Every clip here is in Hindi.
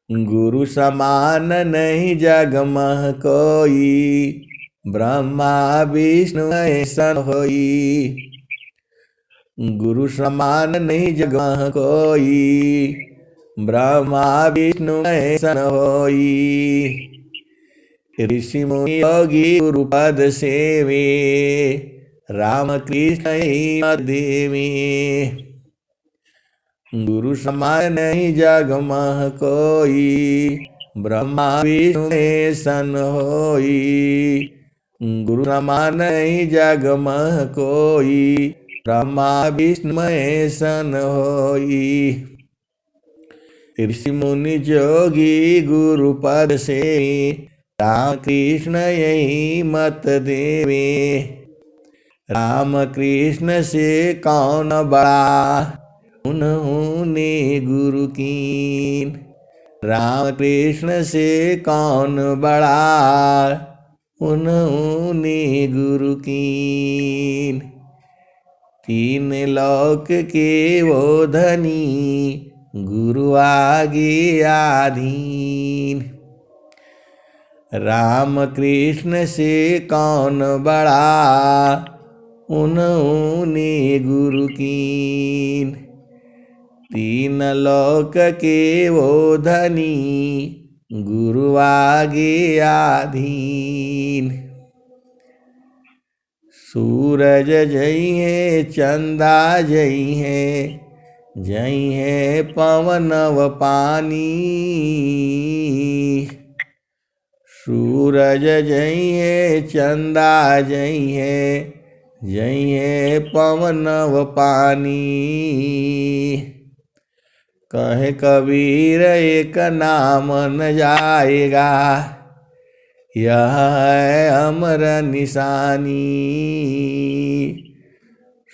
गुरु समान नहीं जग मह कोई, ब्रह्मा विष्णु ऐसन होई। गुरु समान नहीं जग मह कोई, ब्रह्मा विष्णु ऐसन होई। ऋषि मुनि योगी गुरु पद सेवे, राम कृष्ण मत देवी। गुरु समान नहीं जग मह कोई, ब्रह्मा विष्णु ऐसन होई। गुरु समान नहीं जग मह कोई, ब्रह्मा विष्णु ऐसन होई। ऋषि मुनि जोगी गुरु पद से, राम कृष्ण यही मत देवे। राम कृष्ण से कौन बड़ा, उन्होंने गुरु कीन। राम कृष्ण से कौन बड़ा, उन्होंने गुरु कीन। तीन लोक के वो धनी, गुरु आगे आधीन। राम कृष्ण से कौन बड़ा, उन्होंने गुरु कीन। तीन लोक के वो धनी, गुरु आगे आधीन। सूरज जई है चंदा जई है, जई है पवन व पानी। सूरज जई है चंदा जई है, जई है पवन व पानी। कहे कबीर एक नाम न जाएगा, यह है अमर निशानी।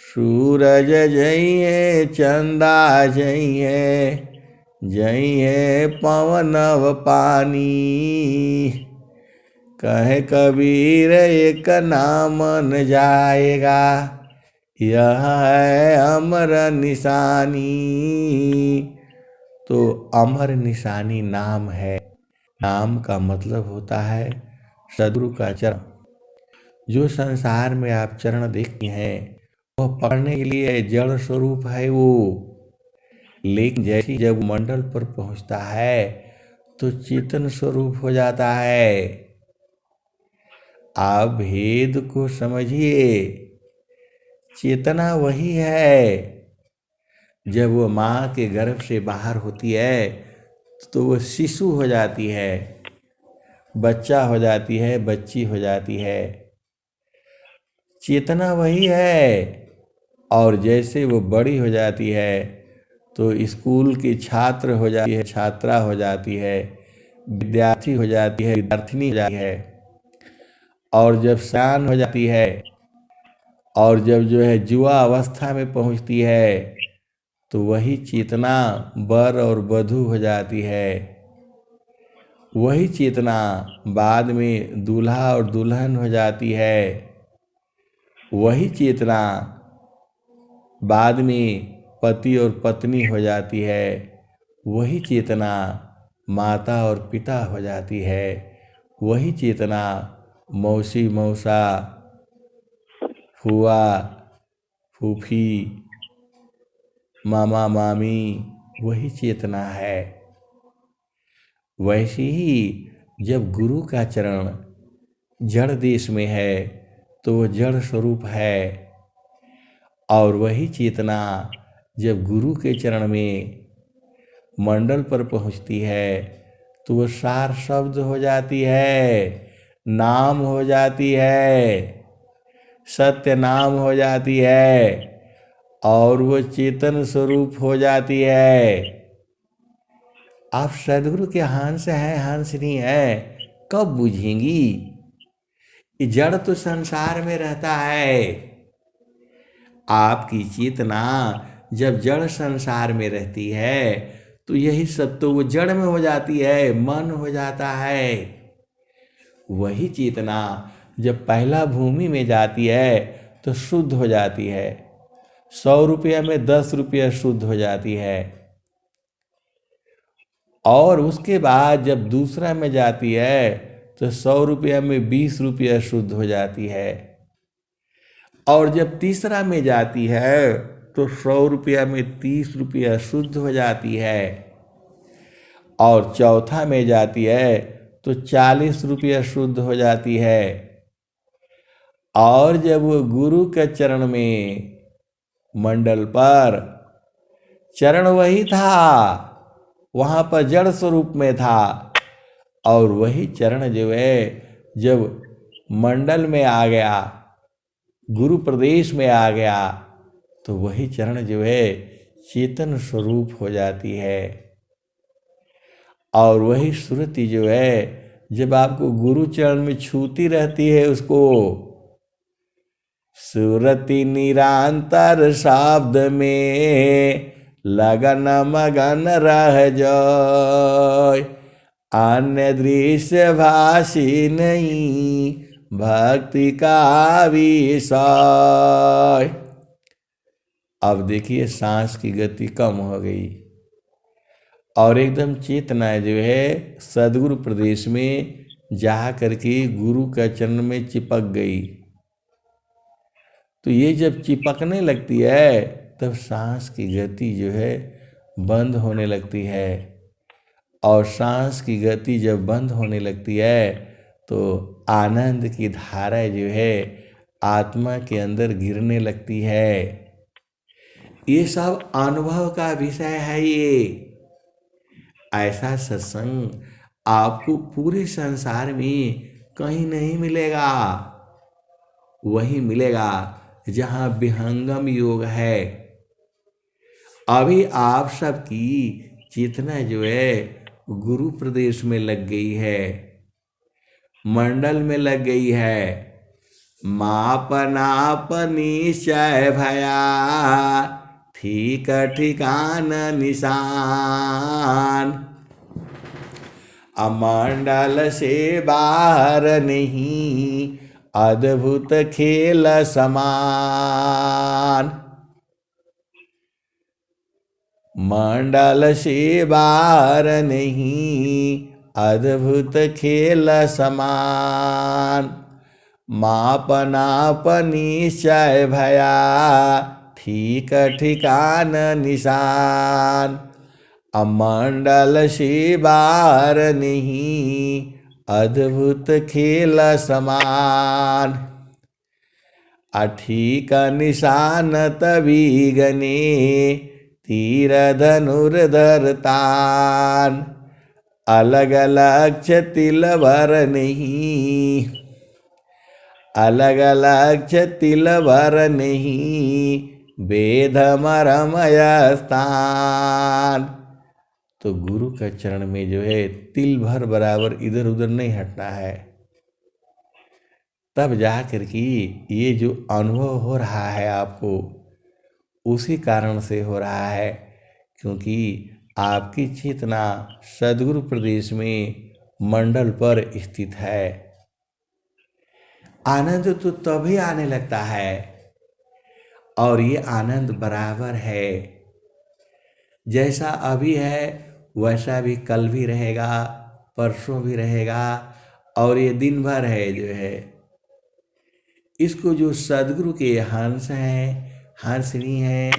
सूरज जई है चंदा जई है, जई है पवन व पानी। कहे कबीर एक नाम न जाएगा, यह है अमर निशानी। तो अमर निशानी नाम है। नाम का मतलब होता है सद्गुरु का चरण। जो संसार में आप चरण देखते हैं वह पकड़ने के लिए जड़ स्वरूप है वो, लेकिन जैसे जब मंडल पर पहुंचता है तो चेतन स्वरूप हो जाता है। आप भेद को समझिए, चेतना वही है। जब वो माँ के गर्भ से बाहर होती है तो वो शिशु हो जाती है, बच्चा हो जाती है, बच्ची हो जाती है। चेतना वही है। और जैसे वो बड़ी हो जाती है तो स्कूल की छात्र हो जाती है, छात्रा हो जाती है, विद्यार्थी हो जाती है, विद्यार्थिनी हो जाती है। और जब सयान हो जाती है और जब जो है युवा अवस्था में पहुंचती है तो वही चेतना वर और वधू हो जाती है। वही चेतना बाद में दूल्हा और दुल्हन हो जाती है। वही चेतना बाद में पति और पत्नी हो जाती है। वही चेतना माता और पिता हो जाती है। वही चेतना मौसी मौसा, फुआ फूफी, मामा मामी, वही चेतना है। वैसे ही जब गुरु का चरण जड़ देश में है तो वो जड़ स्वरूप है। और वही चेतना जब गुरु के चरण में मंडल पर पहुंचती है तो वो सार शब्द हो जाती है, नाम हो जाती है, सत्य नाम हो जाती है और वो चेतन स्वरूप हो जाती है। आप सदगुरु के हंस हैं, हंसनी है, कब बुझेंगी? ये जड़ तो संसार में रहता है। आपकी चेतना जब जड़ संसार में रहती है तो यही सब तो वो जड़ में हो जाती है, मन हो जाता है। वही चेतना जब पहला भूमि में जाती है तो शुद्ध हो जाती है। 100 रुपया में 10 रुपया शुद्ध हो जाती है। और उसके बाद जब दूसरा में जाती है तो 100 रुपया में 20 रुपया शुद्ध हो जाती है। और जब तीसरा में जाती है तो 100 रुपया में 30 रुपया शुद्ध हो जाती है। और चौथा में जाती है तो 40 रुपया शुद्ध हो जाती है। और जब वो गुरु के चरण में, मंडल पर, चरण वही था, वहाँ पर जड़ स्वरूप में था, और वही चरण जो है जब मंडल में आ गया, गुरु प्रदेश में आ गया, तो वही चरण जो है चेतन स्वरूप हो जाती है। और वही सुरति जो है जब आपको गुरु चरण में छूती रहती है, उसको सुरति निरंतर शब्द में लगन मगन रह जाय, अन्य दृश्य भाषी नहीं भक्ति का विषय। अब देखिए सांस की गति कम हो गई और एकदम चेतना जो है सदगुरु प्रदेश में जा करके गुरु का चरण में चिपक गई। तो ये जब चिपकने लगती है तब सांस की गति जो है बंद होने लगती है। और सांस की गति जब बंद होने लगती है तो आनंद की धारा जो है आत्मा के अंदर गिरने लगती है। ये सब अनुभव का विषय है। ये ऐसा सत्संग आपको पूरे संसार में कहीं नहीं मिलेगा। वही मिलेगा जहाँ विहंगम योग है। अभी आप सबकी चेतना जो है गुरु प्रदेश में लग गई है, मंडल में लग गई है। मापनाप निश्चय भया ठीक ठिकान निशान, अमंडल से बाहर नहीं अद्भुत खेल समान। मंडल से बाहर नहीं अद्भुत खेल समान, मापनाप निश्चय भया ठीक ठिकान निशान, अमंडल से बाहर नहीं अद्भुत खेल समान। अठीक निशान तभी गने तीर धनुर्धर तान, अलग अलग तिल भर नहीं, अलग अलग तिल भर नहीं वेद मरमय स्थान। तो गुरु का चरण में जो है तिल भर बराबर इधर उधर नहीं हटना है। तब जा कर के ये जो अनुभव हो रहा है आपको उसी कारण से हो रहा है, क्योंकि आपकी चेतना सदगुरु प्रदेश में मंडल पर स्थित है। आनंद तो तभी आने लगता है और ये आनंद बराबर है। जैसा अभी है वैसा भी कल भी रहेगा, परसों भी रहेगा, और ये दिन भर है जो है। इसको जो सदगुरु के हंस हैं, हंसनी है,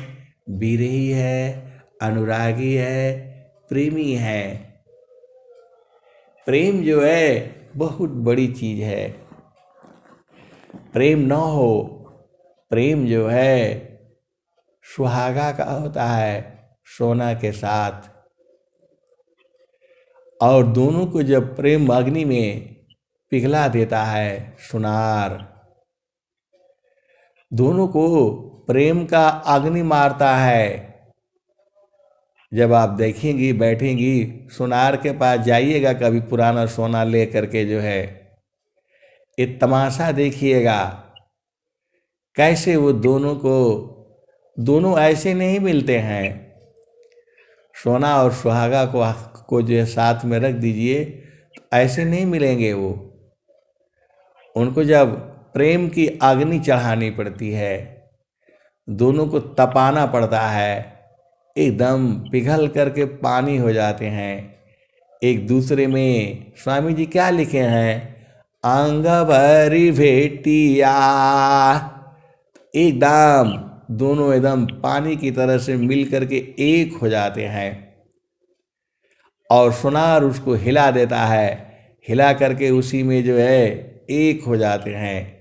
बिरही है, अनुरागी है, प्रेमी है। प्रेम जो है बहुत बड़ी चीज है। प्रेम न हो, प्रेम जो है सुहागा का होता है सोना के साथ। और दोनों को जब प्रेम अग्नि में पिघला देता है सुनार, दोनों को प्रेम का अग्नि मारता है। जब आप देखेंगी, बैठेंगी, सुनार के पास जाइएगा कभी पुराना सोना ले करके जो है, ये तमाशा देखिएगा कैसे वो दोनों ऐसे नहीं मिलते हैं। सोना और सुहागा को जो है साथ में रख दीजिए तो ऐसे नहीं मिलेंगे वो। उनको जब प्रेम की अग्नि चढ़ानी पड़ती है, दोनों को तपाना पड़ता है, एकदम पिघल करके पानी हो जाते हैं। एक दूसरे में स्वामी जी क्या लिखे हैं, अंग भरी भेटिया, एकदम दोनों एकदम पानी की तरह से मिल करके एक हो जाते हैं। और सोनार उसको हिला देता है, हिला करके उसी में जो है एक हो जाते हैं।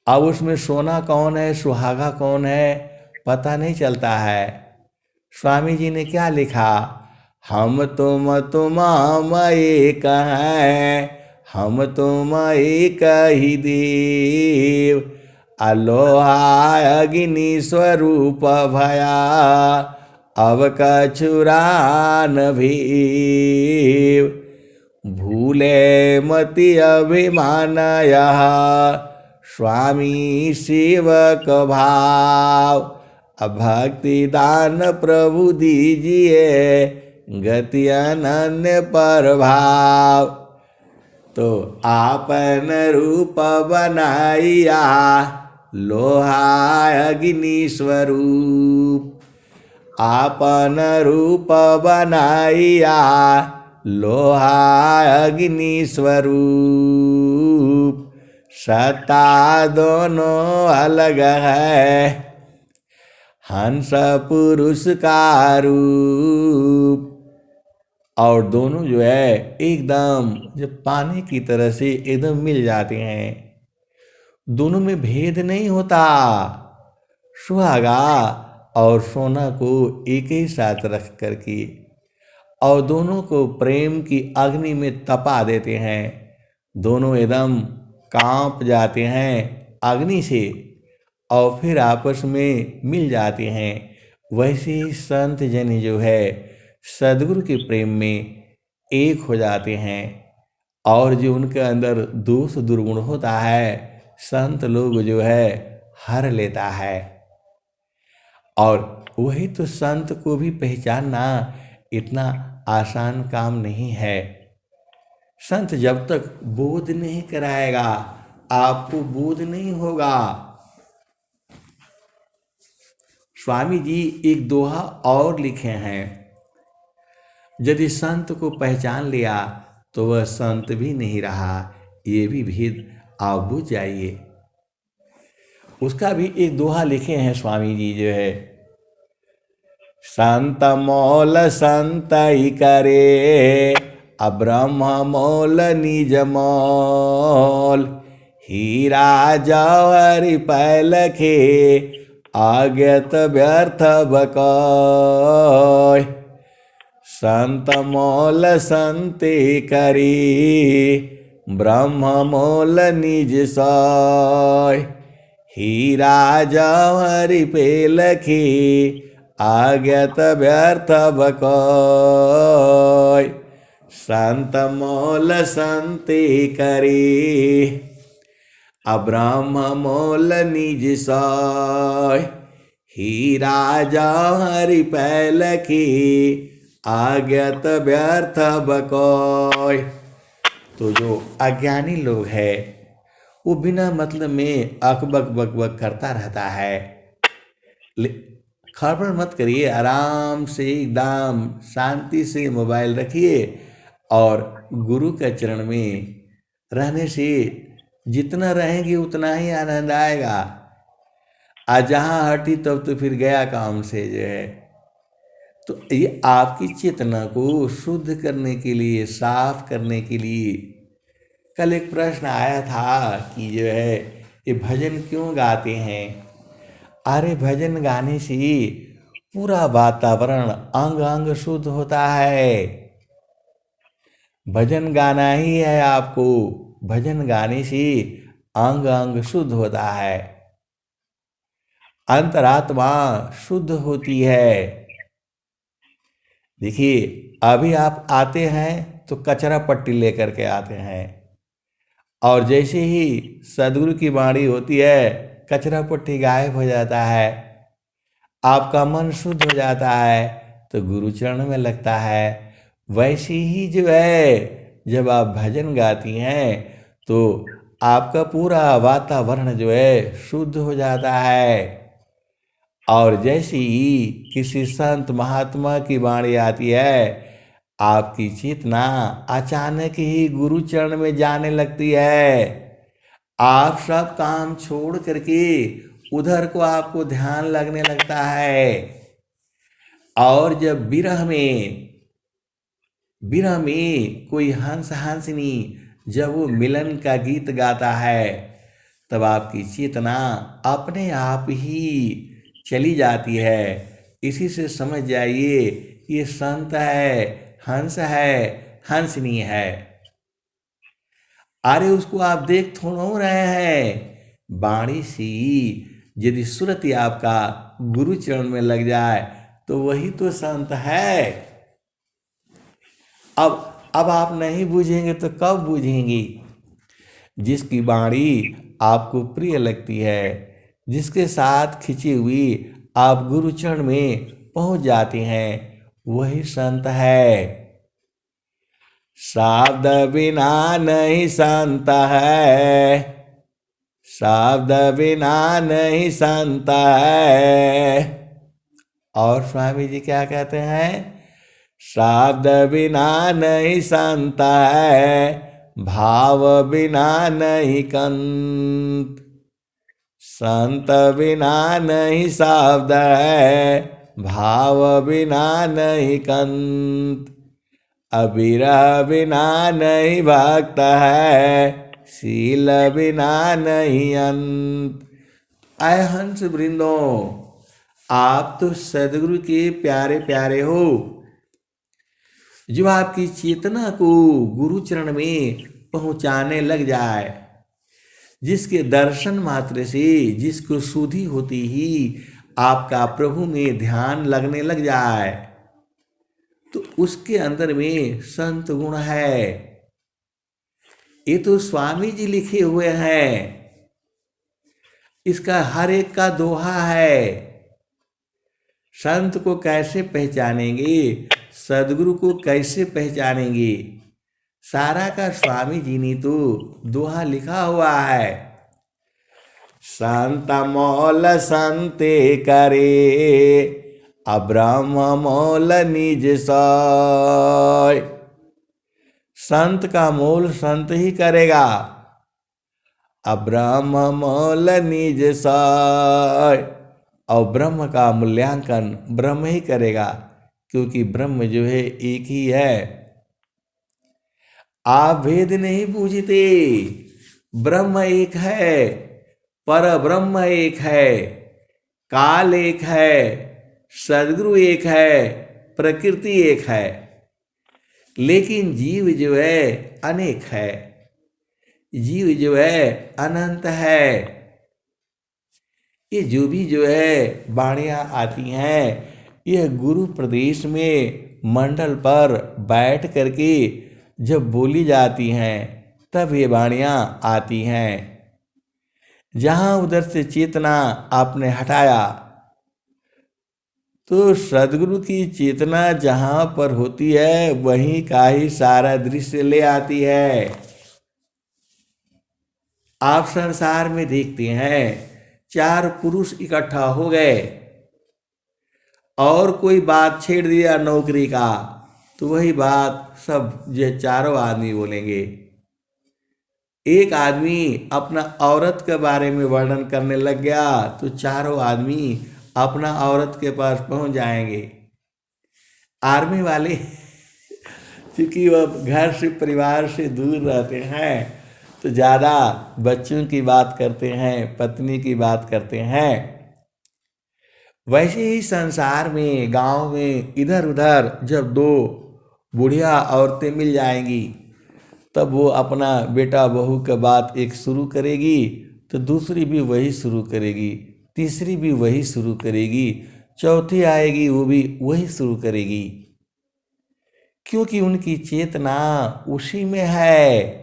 अब उसमें सोना कौन है सुहागा कौन है पता नहीं चलता है। स्वामी जी ने क्या लिखा, हम तुम एक हैं, हम तुम एक ही देव, अलोहा अग्नि स्वरूप भया, अब कछुरान भीव, भूले मति अभिमान यह, स्वामी सेवक भाव, भक्ति दान प्रभु दीजिए, गति अनन्य प्रभाव। तो आपन रूप बनाइया, लोहा अग्नि स्वरूप, आपन रूप बनाइया, लोहा अग्नि स्वरूप, सत्ता दोनों अलग है, हंस पुरुष का रूप। और दोनों जो है एकदम जब पानी की तरह से एकदम मिल जाते हैं, दोनों में भेद नहीं होता। सुहागा और सोना को एक ही साथ रख करके और दोनों को प्रेम की अग्नि में तपा देते हैं, दोनों एकदम कांप जाते हैं अग्नि से और फिर आपस में मिल जाते हैं। वैसे ही संत जन जो है सद्गुरु के प्रेम में एक हो जाते हैं और जो उनके अंदर दोष दुर्गुण होता है संत लोग जो है हर लेता है। और वही तो संत को भी पहचानना इतना आसान काम नहीं है। संत जब तक बोध नहीं कराएगा आपको बोध नहीं होगा। स्वामी जी एक दोहा और लिखे हैं, यदि संत को पहचान लिया तो वह संत भी नहीं रहा, ये भी भेद आप बुझ जाइए। उसका भी एक दोहा लिखे हैं स्वामी जी जो है, संत मोल संत ही करे, अब्रह्म मोल निज मोल, हीरा जौहरी पैलखे, आज्ञत व्यर्थ बकय, संत मोल संते करी, ब्रह्म मोल निज सय, हीरा जौहरी पैलखे, आज्ञत व्यर्थ बकय, संत मोल संते करी, अब्रह्म मोल निज सय, हीरा जौहरी पैलखे, आज्ञत व्यर्थ बकय। तो जो अज्ञानी लोग है वो बिना मतलब में अकबक बकबक करता रहता है। खड़बड़ मत करिए, आराम से एकदम शांति से मोबाइल रखिए और गुरु के चरण में रहने से जितना रहेंगे उतना ही आनंद आएगा। आज जहाँ हटी तब तो फिर गया काम से जो है। तो ये आपकी चेतना को शुद्ध करने के लिए, साफ करने के लिए। कल एक प्रश्न आया था कि जो है ये भजन क्यों गाते हैं। अरे भजन गाने से पूरा वातावरण अंग अंग शुद्ध होता है। भजन गाना ही है आपको, भजन गाने से अंग अंग शुद्ध होता है, अंतरात्मा शुद्ध होती है। देखिए अभी आप आते हैं तो कचरा पट्टी लेकर के आते हैं और जैसे ही सदगुरु की वाणी होती है कचरा पट्टी गायब हो जाता है, आपका मन शुद्ध हो जाता है तो गुरु चरण में लगता है। वैसे ही जो है जब आप भजन गाती हैं तो आपका पूरा वातावरण जो है शुद्ध हो जाता है। और जैसे ही किसी संत महात्मा की वाणी आती है आपकी चेतना अचानक ही गुरु चरण में जाने लगती है। आप सब काम छोड़ करके उधर को आपको ध्यान लगने लगता है। और जब विरह में कोई हंस हंसनी जब वो मिलन का गीत गाता है, तब आपकी चेतना अपने आप ही चली जाती है। इसी से समझ जाइए ये संत है, हंस है, हंसनी है। अरे उसको आप देख थोड़ा रहे हैं। बाणी सी यदि सुरति आपका गुरु चरण में लग जाए तो वही तो संत है। अब आप नहीं बूझेंगे तो कब बूझेंगी? जिसकी वाणी आपको प्रिय लगती है, जिसके साथ खिंची हुई आप गुरुचरण में पहुंच जाते हैं, वही संत है। शब्द बिना नहीं संत है, शब्द बिना नहीं संत है। और स्वामी जी क्या कहते हैं? शब्द बिना नहीं संत है, भाव बिना नहीं कंत। संत बिना नहीं शब्द है, भाव बिना नहीं कंत। अविरह बिना नहीं भक्त है, शील बिना नहीं अंत। आय हंस वृंदो, आप तो सदगुरु के प्यारे प्यारे हो। जो आपकी चेतना को गुरु चरण में पहुंचाने लग जाए, जिसके दर्शन मात्र से जिसको सुधि होती ही आपका प्रभु में ध्यान लगने लग जाए, तो उसके अंदर में संत गुण है। ये तो स्वामी जी लिखे हुए हैं। इसका हर एक का दोहा है। संत को कैसे पहचानेंगे, सदगुरु को कैसे पहचानेंगे, सारा का स्वामी जी ने तो दोहा लिखा हुआ है। संत मोल संते करे, अब्रह्म मोल निज सोय। संत का मोल संत ही करेगा, अब्रह्म मोल निज सोय। और ब्रह्म का मूल्यांकन ब्रह्म ही करेगा, क्योंकि ब्रह्म जो है एक ही है। आप भेद नहीं पूछते। ब्रह्म एक है, पर ब्रह्म एक है, काल एक है, सदगुरु एक है, प्रकृति एक है। लेकिन जीव जो है अनेक है, जीव जो है अनंत है। ये जो भी जो है वाणियाँ आती हैं, यह गुरु प्रदेश में मंडल पर बैठ करके जब बोली जाती हैं, तब ये वाणियाँ आती हैं। जहाँ उधर से चेतना आपने हटाया, तो सदगुरु की चेतना जहाँ पर होती है, वहीं का ही सारा दृश्य ले आती है। आप संसार में देखते हैं, चार पुरुष इकट्ठा हो गए और कोई बात छेड़ दिया नौकरी का, तो वही बात सब जो चारों आदमी बोलेंगे। एक आदमी अपना औरत के बारे में वर्णन करने लग गया, तो चारों आदमी अपना औरत के पास पहुंच जाएंगे। आर्मी वाले क्योंकि वह घर से परिवार से दूर रहते हैं, तो ज़्यादा बच्चों की बात करते हैं, पत्नी की बात करते हैं। वैसे ही संसार में, गांव में इधर उधर जब दो बुढ़िया औरतें मिल जाएंगी, तब वो अपना बेटा बहू का बात एक शुरू करेगी, तो दूसरी भी वही शुरू करेगी, तीसरी भी वही शुरू करेगी, चौथी आएगी वो भी वही शुरू करेगी, क्योंकि उनकी चेतना उसी में है।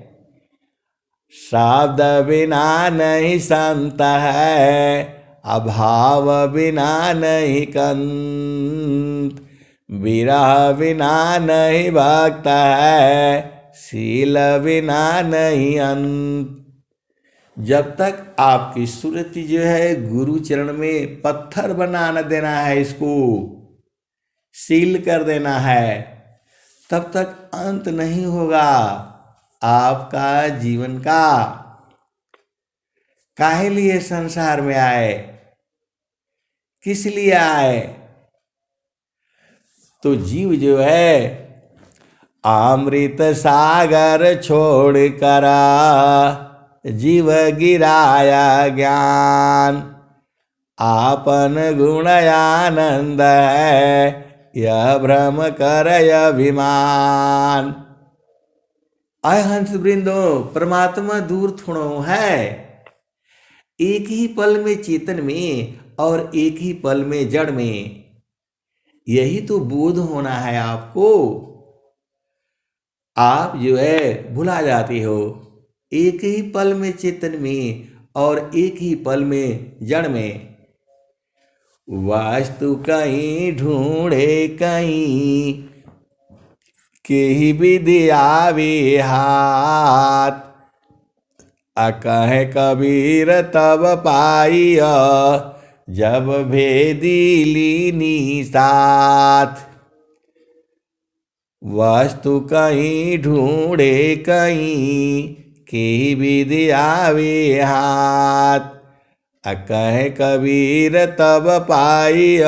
शब्द बिना नहीं संत है, अभाव बिना नहीं कंत। विरह बिना नहीं भक्त है, शील बिना नहीं अंत। जब तक आपकी सुरति जो है गुरु चरण में पत्थर बना न देना है, इसको सील कर देना है, तब तक अंत नहीं होगा आपका जीवन का। काहे लिए संसार में आए, किस लिए आए? तो जीव जो है अमृत सागर छोड़ करा जीव गिराया ज्ञान, आपन गुण आनंद है यह भ्रम करय अभिमान। आय हंस वृंदो, परमात्मा दूर थोड़ो है, एक ही पल में चेतन में और एक ही पल में जड़ में। यही तो बोध होना है आपको। आप जो है भुला जाते हो, एक ही पल में चेतन में और एक ही पल में जड़ में। वास्तु कहीं ढूंढे कहीं के ही विधि आवे हाथ, कहे कबीर तब पाइय जब भेदी लीनी साथ। वस्तु कहीं ढूंढे कहीं के विधि आवे हाथ, कहे कबीर तब पाइय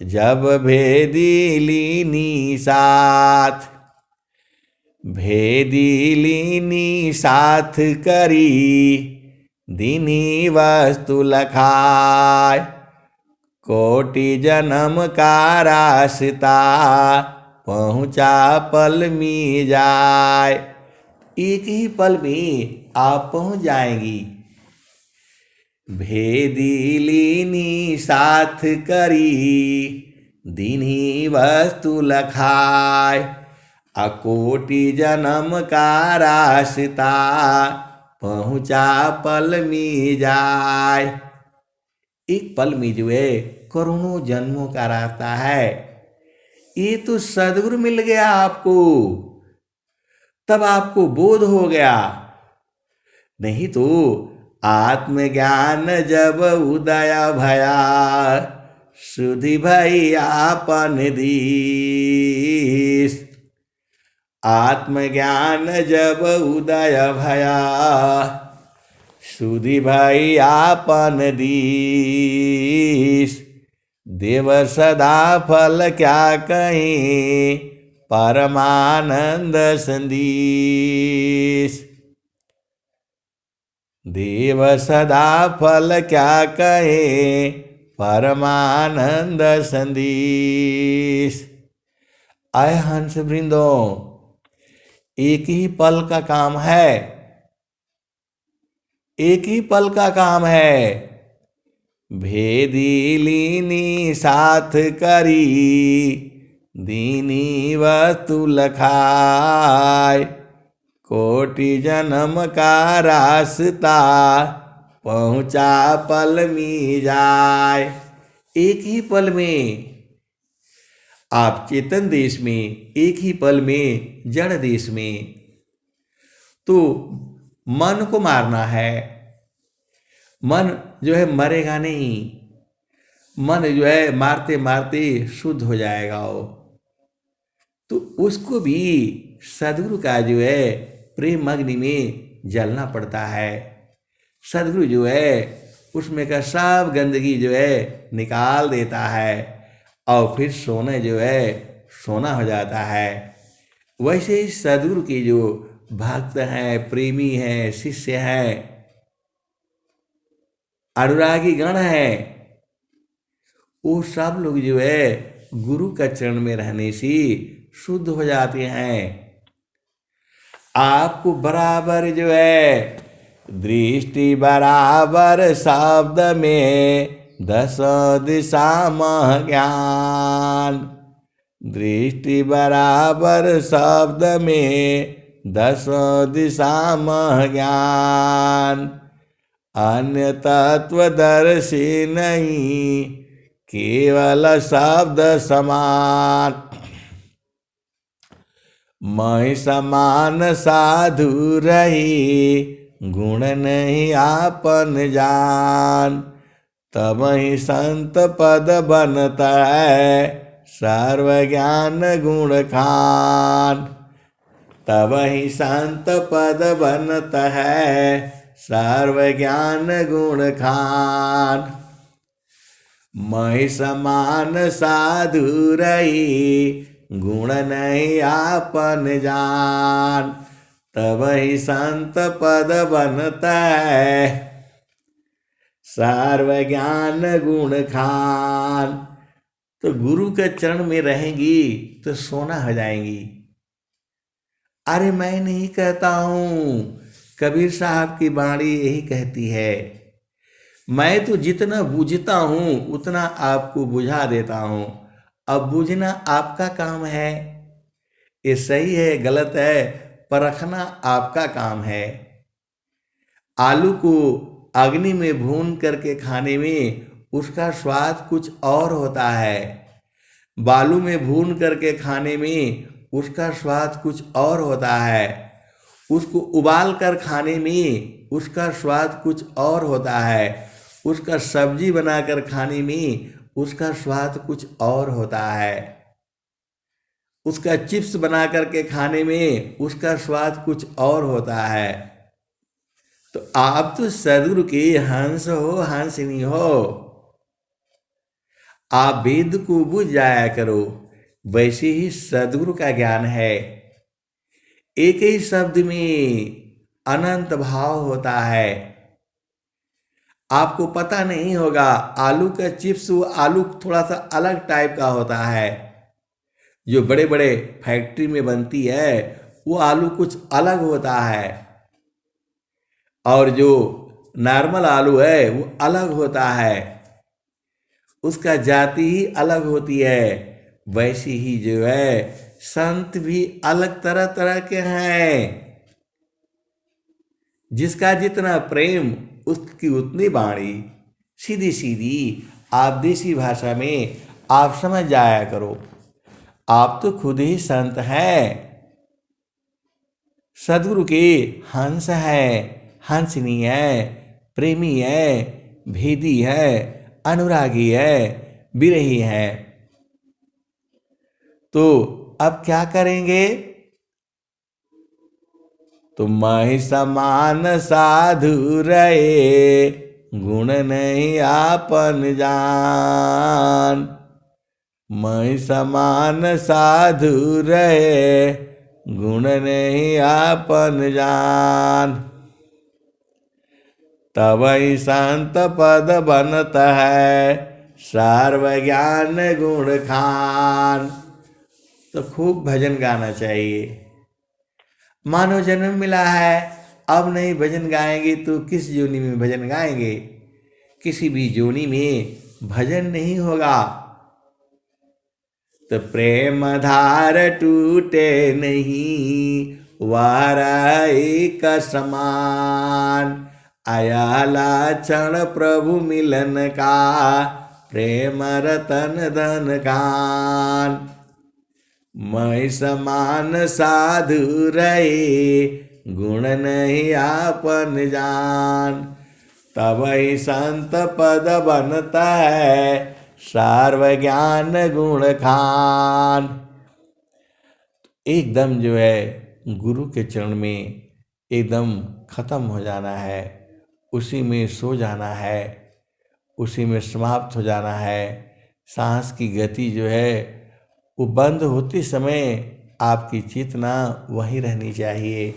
जब भेदी लीनी साथ। भेदी लीनी साथ करी दीनी वस्तु लखाय, कोटि जन्म का रास्ता पहुँचा पल में जाए। एक ही पल में आप पहुँच जाएंगी। भेदी लीनी साथ करी दीनी वस्तु लखाय, अकोटि जन्म का रास्ता पहुँचा पल में जाए। एक पल में जो है करोड़ों जन्मों का रास्ता है। ये तो सदगुरु मिल गया आपको, तब आपको बोध हो गया। नहीं तो आत्मज्ञान जब उदय भया, सुधि भई आपन दीस। आत्मज्ञान जब उदय भया, सुधि भई आपन दीस। देव सदा फल क्या कहीं परमानंद संदेश। देव सदा फल क्या कहे परमानंद संदेश। आय हंस वृंदो, एक ही पल का काम है, एक ही पल का काम है। भेदी लीनी साथ करी दीनी वस्तु लखाय, कोटि जन्म का रास्ता पहुँचा पल में जाए। एक ही पल में आप चेतन देश में, एक ही पल में जड़ देश में। तो मन को मारना है। मन जो है मरेगा नहीं, मन जो है मारते मारते शुद्ध हो जाएगा वो। तो उसको भी सदगुरु का जो है प्रेम अग्नि में जलना पड़ता है। सदगुरु जो है उसमें का सब गंदगी जो है निकाल देता है और फिर सोने जो है सोना हो जाता है। वैसे ही सदगुरु के जो भक्त हैं, प्रेमी हैं, शिष्य हैं, अनुरागी गण हैं, वो सब लोग जो है गुरु का चरण में रहने से शुद्ध हो जाते हैं। आपको बराबर जो है दृष्टि बराबर शब्द में 10 दिशा मह ज्ञान। दृष्टि बराबर शब्द में 10 दिशा मह ज्ञान। अन्य तत्वदर्शी नहीं केवल शब्द समान। मैं समान साधु रही गुण नहीं आपन जान। तब ही संत पद बनता है सर्वज्ञान गुण खान। तब ही संत पद बनत है सर्वज्ञान गुण खान। महि समान साधु रही गुण नहीं आपन जान। तब ही संत पद बनता है सर्वज्ञान गुण खान। तो गुरु के चरण में रहेंगी तो सोना हो जाएंगी। अरे मैं नहीं कहता हूं, कबीर साहब की वाणी यही कहती है। मैं तो जितना बूझता हूं उतना आपको बुझा देता हूं। अब बूझना आपका काम है। ये सही है गलत है परखना आपका काम है। आलू को अग्नि में भून करके खाने में उसका स्वाद कुछ और होता है। बालू में भून करके खाने में उसका स्वाद कुछ और होता है। उसको उबाल कर खाने में उसका स्वाद कुछ और होता है। उसका सब्जी बनाकर खाने में उसका स्वाद कुछ और होता है। उसका चिप्स बना करके खाने में उसका स्वाद कुछ और होता है। तो आप तो सदगुरु के हंस हो, हंसिनी हो। आप वेद को बुझ जाया करो। वैसे ही सदगुरु का ज्ञान है। एक ही शब्द में अनंत भाव होता है। आपको पता नहीं होगा आलू का चिप्स, वो आलू थोड़ा सा अलग टाइप का होता है। जो बड़े बड़े फैक्ट्री में बनती है वो आलू कुछ अलग होता है। और जो नॉर्मल आलू है वो अलग होता है। उसका जाति ही अलग होती है। वैसे ही जो है संत भी अलग तरह तरह के हैं। जिसका जितना प्रेम उसकी उतनी वाणी। सीधी सीधी आप देसी भाषा में आप समझ जाया करो। आप तो खुद ही संत हैं। सदगुरु के हंस है, हंसनी है, प्रेमी है, भेदी है, अनुरागी है, विरही है। तो अब क्या करेंगे? तो महि समान साधु रहे गुण नहीं आपन जान। महि समान साधु रहे गुण नहीं आपन जान। तब ही संत पद बनत है सर्वज्ञान गुण खान। तो खूब भजन गाना चाहिए। मानव जन्म मिला है, अब नहीं भजन गाएंगे तो किस जोनी में भजन गाएंगे? किसी भी जोनी में भजन नहीं होगा। तो प्रेम धार टूटे नहीं वारा एक समान। आया लाक्षण प्रभु मिलन का प्रेम रतन धन कान। मैं समान साधु रहे गुण नहीं आपन जान। तब ही संत पद बनता है सर्वज्ञान गुण खान। एकदम जो है गुरु के चरण में एकदम खत्म हो जाना है। उसी में सो जाना है, उसी में समाप्त हो जाना है। सांस की गति जो है वो बंद होते समय आपकी चेतना वहीं रहनी चाहिए।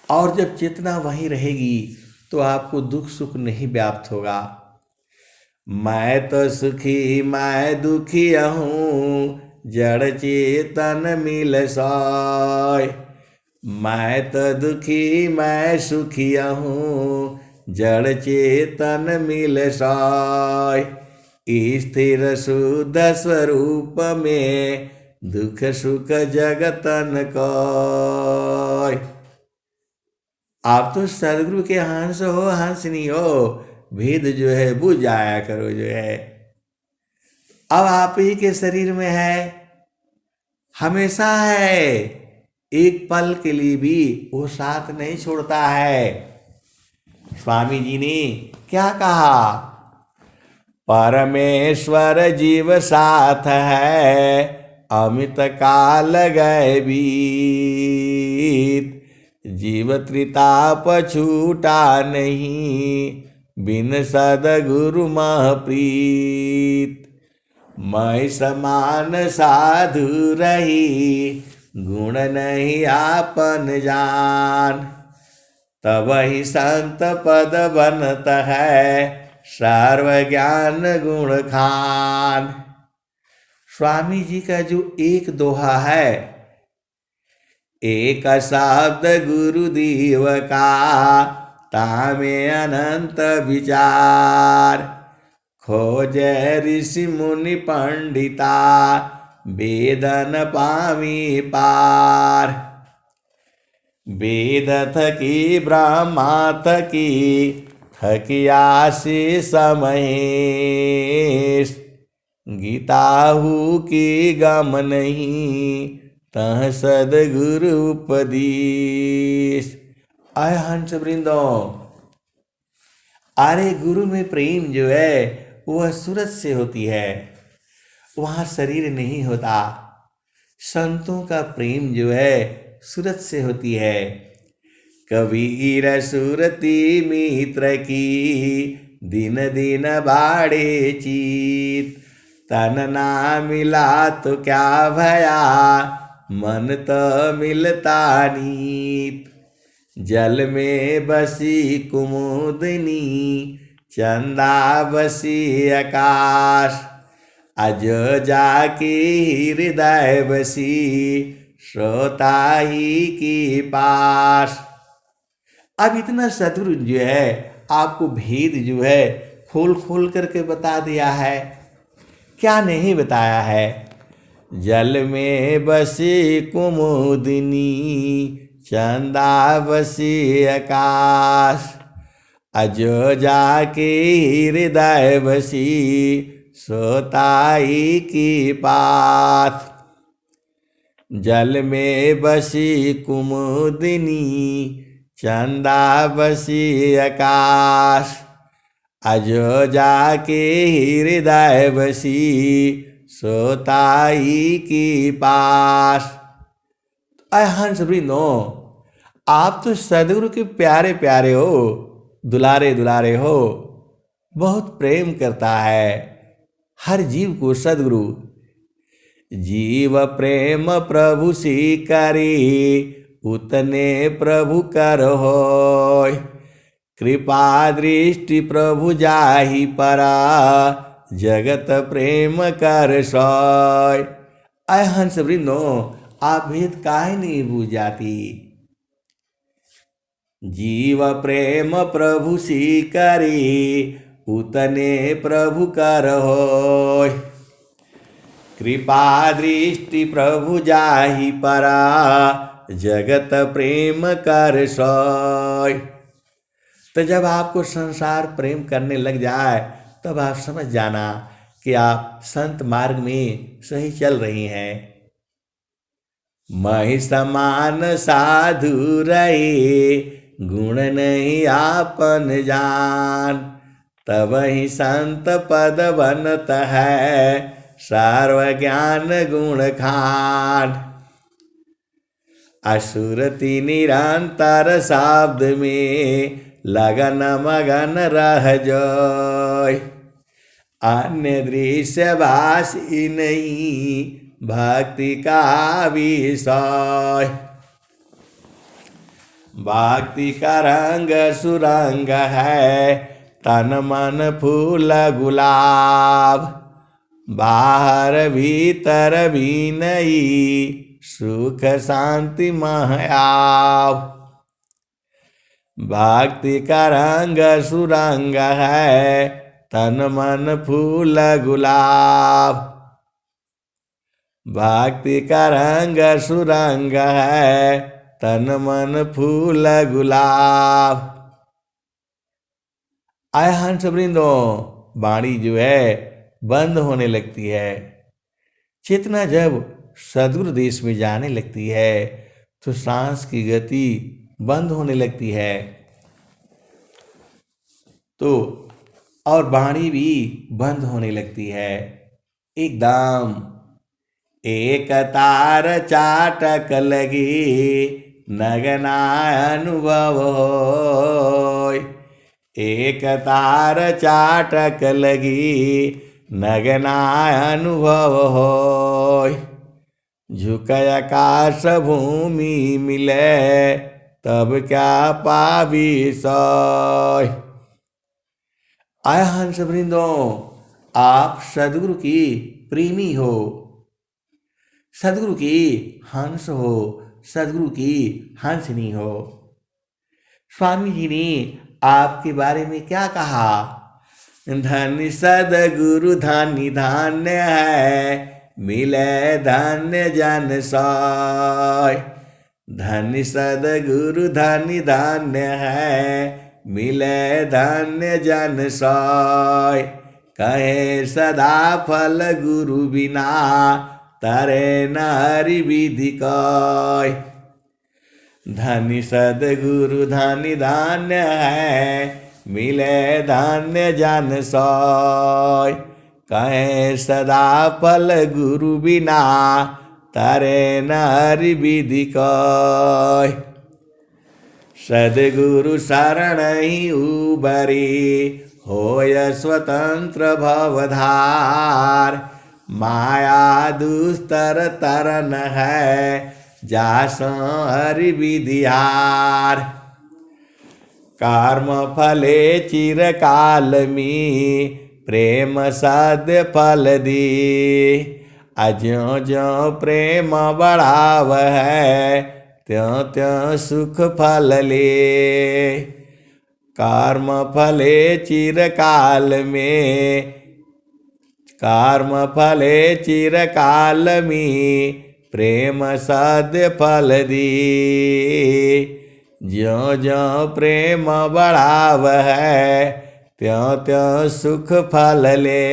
और जब चेतना वहीं रहेगी तो आपको दुख सुख नहीं व्याप्त होगा। मैं तो सुखी मैं दुखी हूँ जड़ चेतन मिल सोय। मैं तो दुखी मैं सुखी हूँ जड़ चेतन मिल सोय। स्थिर शुद्ध स्वरूप में दुख सुख जगतन कोय। आप तो सदगुरु के हंस हो, हंसनी हो। भेद जो है बुझ जाया करो जो है। अब आप ही के शरीर में है, हमेशा है। एक पल के लिए भी वो साथ नहीं छोड़ता है। स्वामी जी ने क्या कहा? परमेश्वर जीव साथ है, अमित काल गए बीत। जीव त्रिताप छूटा नहीं, बिन सदगुरु मह प्रीत। मैं समान साधु रही, गुण नहीं आपन जान। तब ही संत पद बनत है, सर्व ज्ञान गुण खान। स्वामी जी का जो एक दोहा है, एक शब्द गुरुदेव का, तामे अनंत विचार। खोजे ऋषि मुनि पंडिता, वेदन पामी पार। वेद थकी ब्रह्मा थकी, थकियासी समहेश। गीताहू की गम नहीं, तह सदगुरु उपदेश। आय हंस वृंदो, अरे गुरु में प्रेम जो है वह सूरज से होती है, वहाँ शरीर नहीं होता। संतों का प्रेम जो है सूरज से होती है। कबीर सुरती मित्र की, दिन दिन बाड़े चीत। तन ना मिला तो क्या भया, मन तो मिलता नीत। जल में बसी कुमुदनी, चंदा बसी आकाश। अज जाके हृदय बसी, श्रोता ही की पास। अब इतना सदगुरु जो है आपको भेद जो है खोल खोल करके बता दिया है, क्या नहीं बताया है। जल में बसी कुमुदिनी, चंदा बसी आकाश। अजो जाके हृदय बसी, सोताई की पास। जल में बसी कुमुदिनी, चंदा बसी आकाश। अजो जाके हृदय बसी, सोताई की पास। हंस वृंदो, आप तो सदगुरु के प्यारे प्यारे हो, दुलारे दुलारे हो। बहुत प्रेम करता है हर जीव को सदगुरु। जीव प्रेम प्रभु सी करी, उतने प्रभु कर होय। कृपा दृष्टि प्रभु जाहि परा, जगत प्रेम कर सोय। अय हंस वृंदो, आप भेद काहे नहीं बूझ जाती। जीव प्रेम प्रभु सी करी, उतने प्रभु कर होय। कृपा दृष्टि प्रभु जाहि परा, जगत प्रेम कर सोय। तो जब आपको संसार प्रेम करने लग जाए, तब आप समझ जाना कि आप संत मार्ग में सही चल रही हैं। मैं समान साधु रहे, गुण नहीं आपन जान। तब ही संत पद बनत है, सर्व ज्ञान गुण खान। असुरति निरंतर शब्द में, लगन मगन रह जाय। अन्य दृश्य भाषी नहीं, भक्ति का विषय। भक्ति का रंग सुरंग है, तन मन फूल गुलाब। बाहर भीतर भी नहीं, सुख शांति महायाव। भक्ति का रंग सुरंग है, तन मन फूल गुलाब। भक्ति का रंग सुरंग है, तन मन फूल गुलाब। आय हंस वृंदो, वाणी जो है बंद होने लगती है। चेतना जब सदगुरु देश में जाने लगती है, तो सांस की गति बंद होने लगती है। तो और वाणी भी बंद होने लगती है एकदम। एक तार चाटक लगी नगना अनुभव होय। एक तार चाटक लगी नगना अनुभव होय। झुक आकाश भूमि मिले तब क्या पावी सोय। आय हंस वृंदों, आप सदगुरु की प्रेमी हो, सदगुरु की हंस हो, सदगुरु की हंसनी हो। स्वामी जी ने आपके बारे में क्या कहा? धन्य सदगुरु धन्य धान्य है, मिले धन्य जन सोय। धन्य सदगुरु धन्य धान्य है, मिले धन्य जन सोय। कहे सदा फल गुरु बिना, तरे न हरि विधि कोय। धन्य सदगुरु धन्य धान्य है, मिले धन्य जन सोय। कहे सदा फल गुरु बिना, तरे न हरि विधि कोय। सदगुरु शरण ही उबरी, होय स्वतंत्र भवधार। माया दुस्तर तरन है, जासो हरि विधिहार। कर्म फले चिरकाल में, प्रेम सद्य फल दी। अज्यो ज्यो प्रेम बढ़ाव है, त्यों त्यों सुख फल ले। कर्म फले चिरकाल में, कर्म फले चिरकाल में, प्रेम सद्य फल दी। ज्यों ज्यों प्रेम बढ़ाव है, त्यों त्यों सुख फल ले।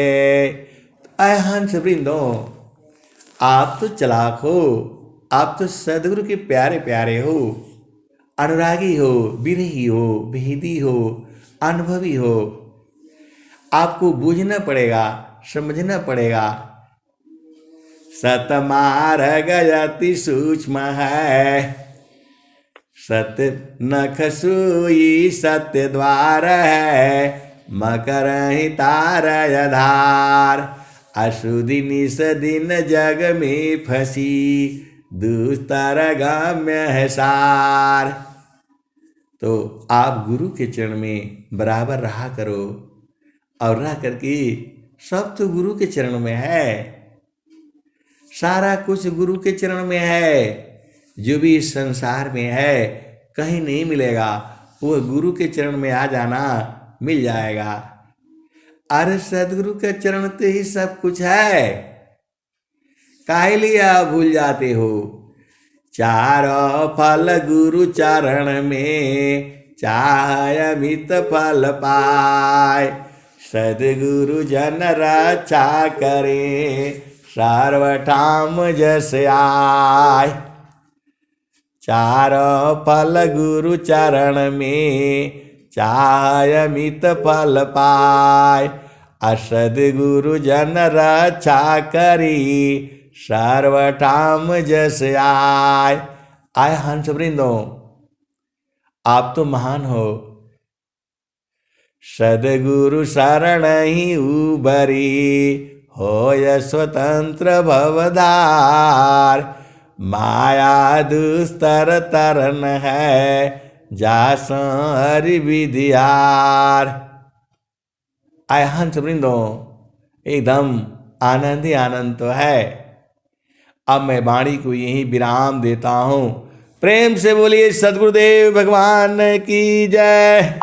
ऐ हंस वृंदों, आप तो चालाक हो, आप तो सदगुरु के प्यारे प्यारे हो, अनुरागी हो, विरही हो, भेदी हो, अनुभवी हो। आपको बूझना पड़ेगा, समझना पड़ेगा। सतमार्ग अति सूक्ष्म है, सत्य नख सुई सत्य द्वार है। मकर ही तार आधार, अशुद्धि निस दिन जग में फंसी। दुस्तर गम्य है सार। तो आप गुरु के चरण में बराबर रहा करो, और रह करके सब तो गुरु के चरण में है। सारा कुछ गुरु के चरण में है। जो भी इस संसार में है कहीं नहीं मिलेगा, वो गुरु के चरण में आ जाना, मिल जाएगा। अरे सदगुरु के चरण ते ही सब कुछ है, काहे लिए आप भूल जाते हो। चारों फल गुरु चरण में, चाहे अमित फल पाए। सदगुरु जन रक्षा करे, सर्वठाम जस आय। चारों फल गुरु चरण में, चाहे अमित फल पाय। असदगुरु जन रक्षा करी, सर्वठाम जस आय। आय हंस वृंदों, आप तो महान हो। सदगुरु शरण ही उबरी, होय स्वतंत्र भवधार। माया दुस्तर तरन है, जासो हरि विधिहार। आय हंस वृंदों, एकदम आनंद ही आनंद तो है। अब मैं वाणी को यहीं विराम देता हूँ। प्रेम से बोलिए सद्गुरुदेव भगवान की जय।